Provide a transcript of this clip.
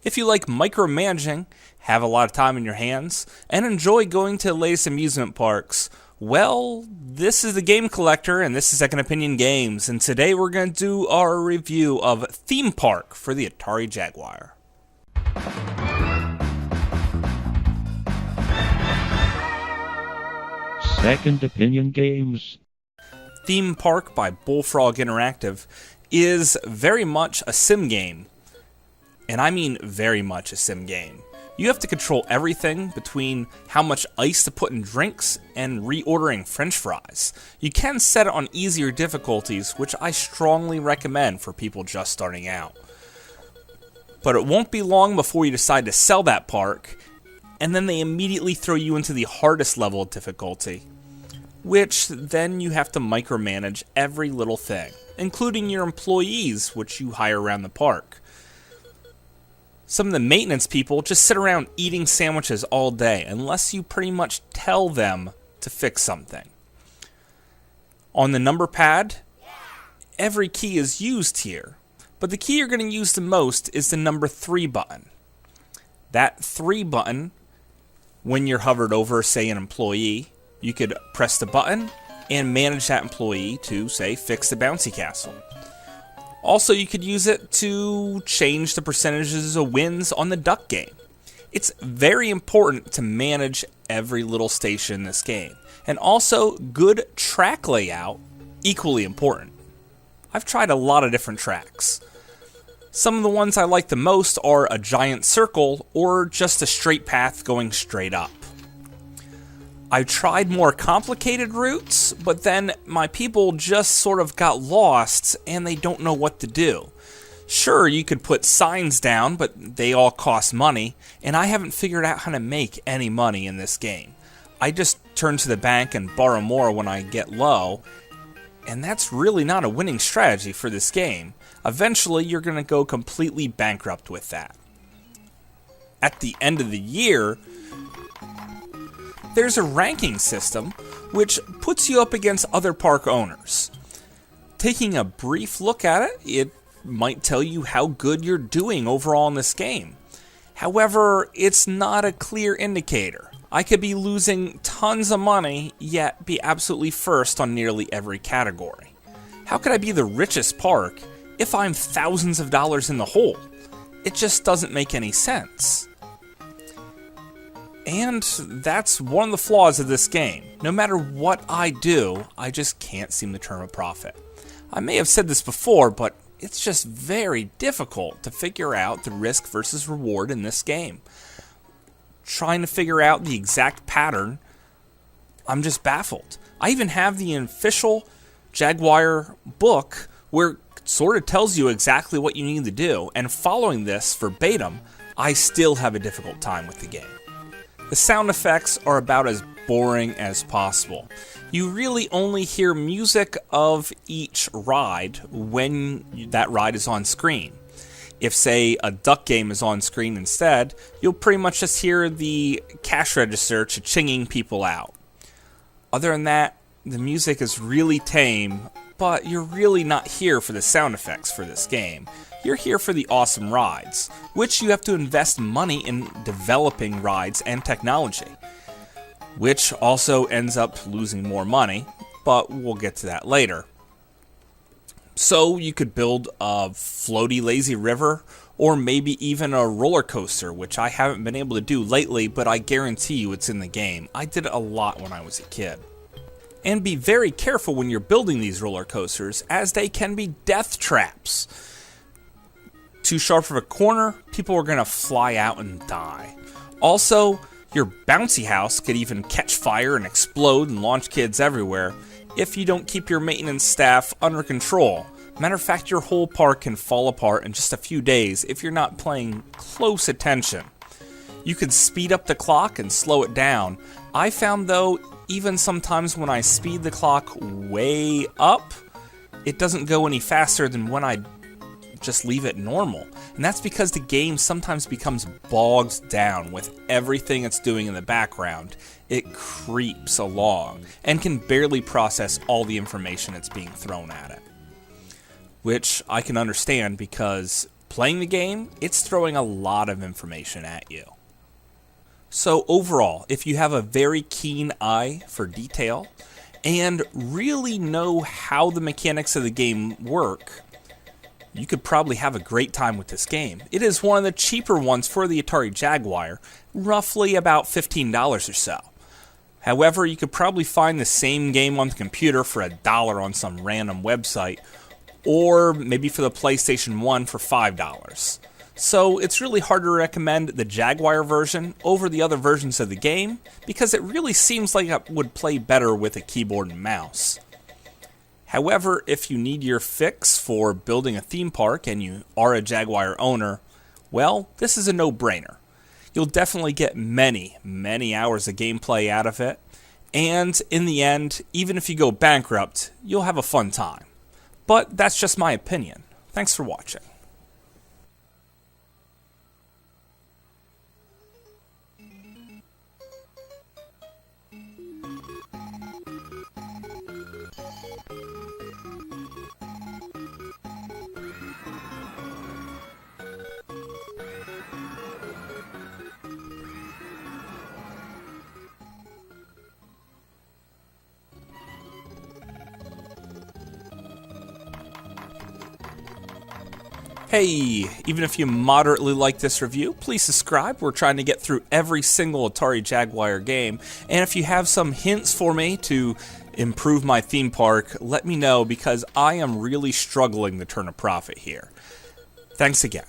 If you like micromanaging, have a lot of time in your hands, and enjoy going to the latest amusement parks, well, this is the Game Collector, and this is Second Opinion Games, and today we're going to do our review of Theme Park for the Atari Jaguar. Second Opinion Games. Theme Park by Bullfrog Interactive is very much a sim game. And I mean very much a sim game. You have to control everything between how much ice to put in drinks and reordering french fries. You can set it on easier difficulties, which I strongly recommend for people just starting out. But it won't be long before you decide to sell that park, and then they immediately throw you into the hardest level of difficulty, which then you have to micromanage every little thing, including your employees, which you hire around the park. Some of the maintenance people just sit around eating sandwiches all day unless you pretty much tell them to fix something. On the number pad, every key is used here, but the key you're going to use the most is the number 3 button. That 3 button, when you're hovered over, say, an employee, you could press the button and manage that employee to, say, fix the bouncy castle. Also, you could use it to change the percentages of wins on the duck game. It's very important to manage every little station in this game. And also, good track layout, equally important. I've tried a lot of different tracks. Some of the ones I like the most are a giant circle or just a straight path going straight up. I tried more complicated routes, but then my people just sort of got lost and they don't know what to do. Sure, you could put signs down, but they all cost money, and I haven't figured out how to make any money in this game. I just turn to the bank and borrow more when I get low, and that's really not a winning strategy for this game. Eventually, you're going to go completely bankrupt with that. At the end of the year, there's a ranking system which puts you up against other park owners. Taking a brief look at it, it might tell you how good you're doing overall in this game. However, it's not a clear indicator. I could be losing tons of money, yet be absolutely first on nearly every category. How could I be the richest park if I'm thousands of dollars in the hole? It just doesn't make any sense. And that's one of the flaws of this game. No matter what I do, I just can't seem to turn a profit. I may have said this before, but it's just very difficult to figure out the risk versus reward in this game. Trying to figure out the exact pattern, I'm just baffled. I even have the official Jaguar book where it sort of tells you exactly what you need to do, and following this verbatim, I still have a difficult time with the game. The sound effects are about as boring as possible. You really only hear music of each ride when that ride is on screen. If, say, a duck game is on screen instead, you'll pretty much just hear the cash register cha-chinging people out. Other than that, the music is really tame, but you're really not here for the sound effects for this game. You're here for the awesome rides, which you have to invest money in developing rides and technology, which also ends up losing more money, but we'll get to that later. So you could build a floaty lazy river, or maybe even a roller coaster, which I haven't been able to do lately, but I guarantee you it's in the game. I did it a lot when I was a kid. And be very careful when you're building these roller coasters, as they can be death traps. Too sharp of a corner, people are going to fly out and die. Also, your bouncy house could even catch fire and explode and launch kids everywhere if you don't keep your maintenance staff under control. Matter of fact, your whole park can fall apart in just a few days if you're not paying close attention. You could speed up the clock and slow it down. I found, though, even sometimes when I speed the clock way up, it doesn't go any faster than when I just leave it normal. And that's because the game sometimes becomes bogged down with everything it's doing in the background. It creeps along and can barely process all the information that's being thrown at it. Which I can understand because Playing the game, it's throwing a lot of information at you. So overall, if you have a very keen eye for detail and really know how the mechanics of the game work, you could probably have a great time with this game. It is one of the cheaper ones for the Atari Jaguar, roughly about $15 or so. However, you could probably find the same game on the computer for $1 on some random website, or maybe for the PlayStation 1 for $5. So it's really hard to recommend the Jaguar version over the other versions of the game, because it really seems like it would play better with a keyboard and mouse. However, if you need your fix for building a theme park and you are a Jaguar owner, well, this is a no-brainer. You'll definitely get many, many hours of gameplay out of it, and in the end, even if you go bankrupt, you'll have a fun time. But that's just my opinion. Thanks for watching. Hey, even if you moderately like this review, please subscribe. We're trying to get through every single Atari Jaguar game. And if you have some hints for me to improve my theme park, let me know, because I am really struggling to turn a profit here. Thanks again.